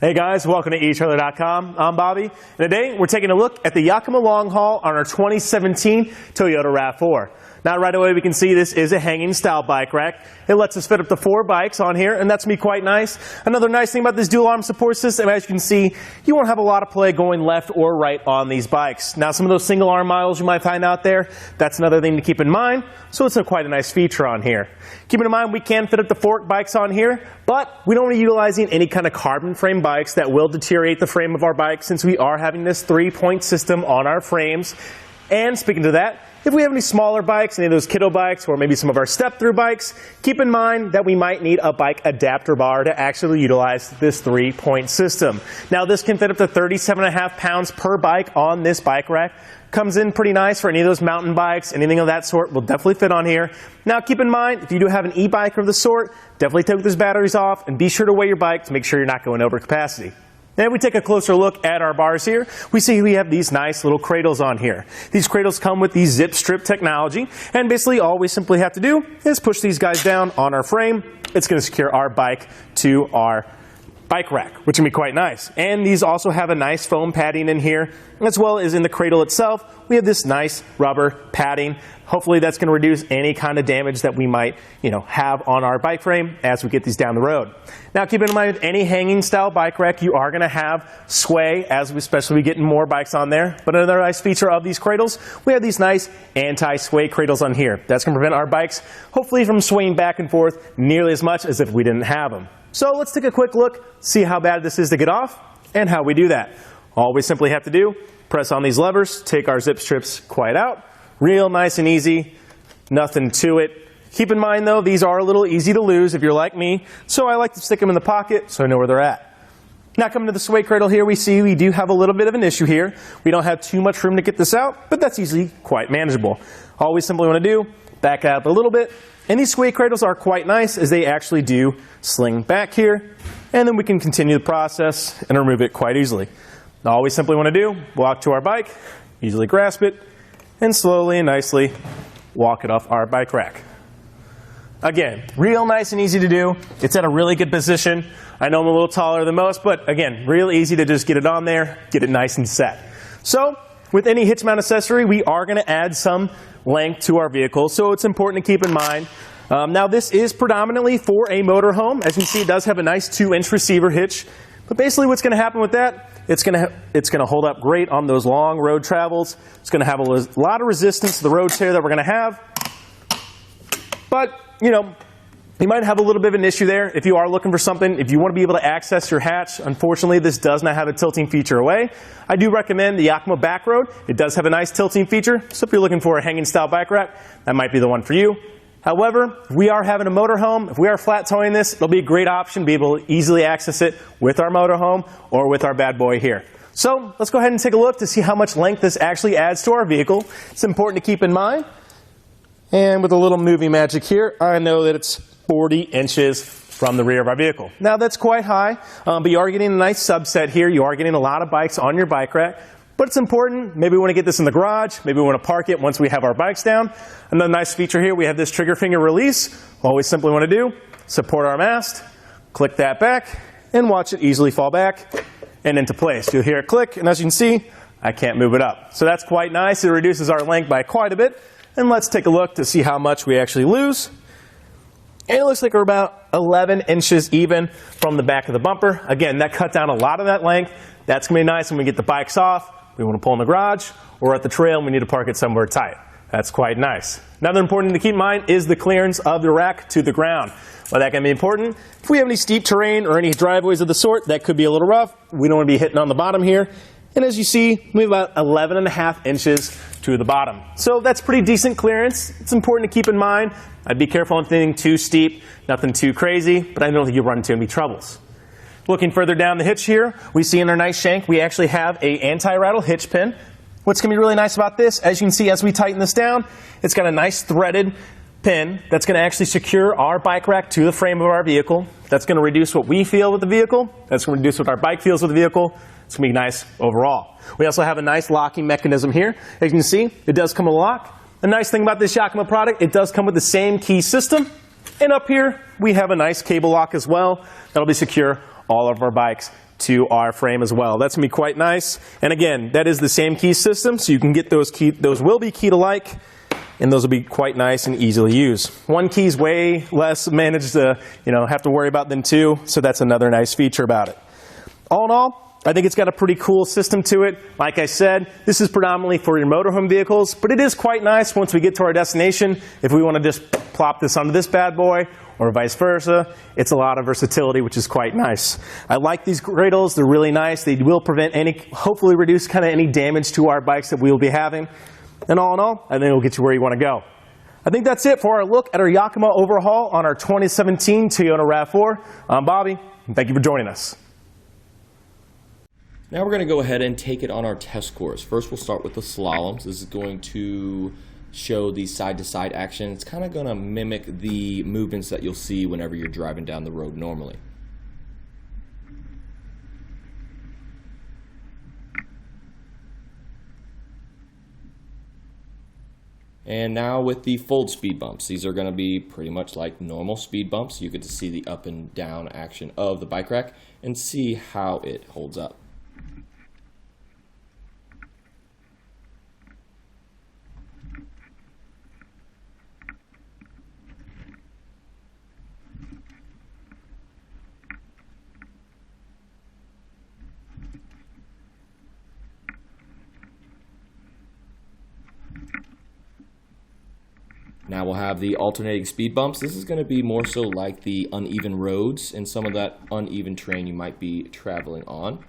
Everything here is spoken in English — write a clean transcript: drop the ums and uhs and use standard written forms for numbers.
Hey guys, welcome to etrailer.com. I'm Bobby, and today we're taking a look at the Yakima LongHaul on our 2017 Toyota RAV4. Now right away we can see this is a hanging style bike rack. It lets us fit up to 4 bikes on here, and that's going to be quite nice. Another nice thing about this dual arm support system, as you can see, you won't have a lot of play going left or right on these bikes. Now some of those single arm models you might find out there, that's another thing to keep in mind, so it's quite a nice feature on here. Keeping in mind we can fit up to 4 bikes on here, but we don't be utilizing any kind of carbon frame bikes that will deteriorate the frame of our bike since we are having this 3-point system on our frames. And speaking to that, if we have any smaller bikes, any of those kiddo bikes, or maybe some of our step-through bikes, keep in mind that we might need a bike adapter bar to actually utilize this 3-point system. Now this can fit up to 37.5 pounds per bike on this bike rack. Comes in pretty nice for any of those mountain bikes, anything of that sort will definitely fit on here. Now keep in mind, if you do have an e-bike of the sort, definitely take those batteries off and be sure to weigh your bike to make sure you're not going over capacity. Now if we take a closer look at our bars here, we see we have these nice little cradles on here. These cradles come with the zip strip technology, and basically all we simply have to do is push these guys down on our frame. It's going to secure our bike to our bike rack, which can be quite nice. And these also have a nice foam padding in here, as well as in the cradle itself we have this nice rubber padding. Hopefully that's going to reduce any kind of damage that we might have on our bike frame as we get these down the road. Now keep in mind, with any hanging style bike rack you are going to have sway, as we especially getting more bikes on there. But another nice feature of these cradles, we have these nice anti-sway cradles on here. That's going to prevent our bikes hopefully from swaying back and forth nearly as much as if we didn't have them. So let's take a quick look, see how bad this is to get off, and how we do that. All we simply have to do, press on these levers, take our zip strips quite out. Real nice and easy, nothing to it. Keep in mind though, these are a little easy to lose if you're like me, so I like to stick them in the pocket so I know where they're at. Now coming to the sway cradle here, we see we do have a little bit of an issue here. We don't have too much room to get this out, but that's easily quite manageable. All we simply want to do, back up a little bit. And these sway cradles are quite nice as they actually do sling back here, and then we can continue the process and remove it quite easily. Now all we simply want to do, walk to our bike, easily grasp it, and slowly and nicely walk it off our bike rack. Again, real nice and easy to do. It's at a really good position. I know I'm a little taller than most, but again, real easy to just get it on there, get it nice and set. So with any hitch mount accessory, we are going to add some length to our vehicle, so it's important to keep in mind. Now this is predominantly for a motorhome. As you can see, it does have a nice 2-inch receiver hitch, but basically what's going to happen with that, it's going to hold up great on those long road travels. It's going to have a lot of resistance to the roads here that we're going to have, but you might have a little bit of an issue there if you are looking for something. If you want to be able to access your hatch, unfortunately this does not have a tilting feature away. I do recommend the Yakima Backroad. It does have a nice tilting feature, so if you're looking for a hanging style bike rack, that might be the one for you. However, if we are having a motorhome, if we are flat towing this, it'll be a great option to be able to easily access it with our motorhome or with our bad boy here. So let's go ahead and take a look to see how much length this actually adds to our vehicle. It's important to keep in mind. And with a little movie magic here, I know that it's 40 inches from the rear of our vehicle. Now that's quite high, but you are getting a nice subset here. You are getting a lot of bikes on your bike rack. But it's important, maybe we want to get this in the garage, maybe we want to park it once we have our bikes down. Another nice feature here, we have this trigger finger release. All we simply want to do, support our mast, click that back, and watch it easily fall back and into place. You'll hear it click, and as you can see, I can't move it up. So that's quite nice. It reduces our length by quite a bit. And let's take a look to see how much we actually lose. And it looks like we're about 11 inches even from the back of the bumper. Again, that cut down a lot of that length. That's going to be nice when we get the bikes off. We want to pull in the garage, or at the trail and we need to park it somewhere tight. That's quite nice. Another important thing to keep in mind is the clearance of the rack to the ground. Well, that can be important. If we have any steep terrain or any driveways of the sort, that could be a little rough. We don't want to be hitting on the bottom here. And as you see, we have about 11.5 inches to the bottom. So that's pretty decent clearance. It's important to keep in mind. I'd be careful on anything too steep, nothing too crazy, but I don't think you'll run into any troubles. Looking further down the hitch here, we see in our nice shank, we actually have a anti-rattle hitch pin. What's going to be really nice about this, as you can see as we tighten this down, it's got a nice threaded pin that's going to actually secure our bike rack to the frame of our vehicle. That's going to reduce what we feel with the vehicle. That's going to reduce what our bike feels with the vehicle. It's going to be nice overall. We also have a nice locking mechanism here. As you can see, it does come with a lock. The nice thing about this Yakima product, it does come with the same key system. And up here, we have a nice cable lock as well that'll be secure all of our bikes to our frame as well. That's going to be quite nice. And again, that is the same key system, so you can get those will be keyed alike, and those will be quite nice and easily used. One key is way less managed to, have to worry about than two, so that's another nice feature about it. All in all, I think it's got a pretty cool system to it. Like I said, this is predominantly for your motorhome vehicles, but it is quite nice once we get to our destination. If we want to just plop this onto this bad boy, or vice versa, it's a lot of versatility, which is quite nice. I like these cradles. They're really nice. They will prevent hopefully reduce kind of any damage to our bikes that we will be having. And all in all, I think it'll get you where you want to go. I think that's it for our look at our Yakima overhaul on our 2017 Toyota RAV4. I'm Bobby, and thank you for joining us. Now we're going to go ahead and take it on our test course. First, we'll start with the slaloms. This is going to show the side-to-side action. It's kind of going to mimic the movements that you'll see whenever you're driving down the road normally. And now with the fold speed bumps, these are going to be pretty much like normal speed bumps. You get to see the up and down action of the bike rack and see how it holds up. Now we'll have the alternating speed bumps. This is going to be more so like the uneven roads and some of that uneven terrain you might be traveling on.